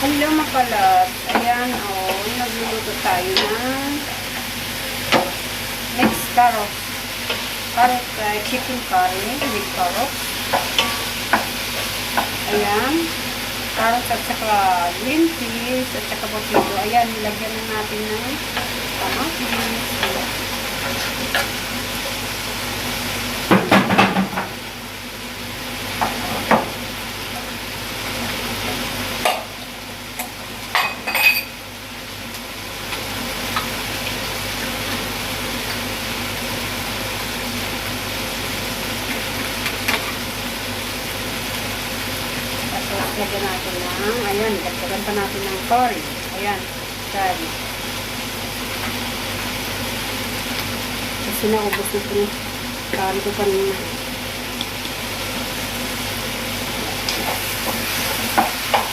Hello makalat. Ayan, oh, nagluluto tayo ng mixed carrots. Carrot, chicken curry with carrots. Ayan. Carrots at saka green peas at saka potato. Ayan, nilagyan na natin ng kamatis. Lagyan natin ng, ayan, lagyan pa natin ng curry. Ayan, curry. Kasi naubos na ito. Curry ko pa rin.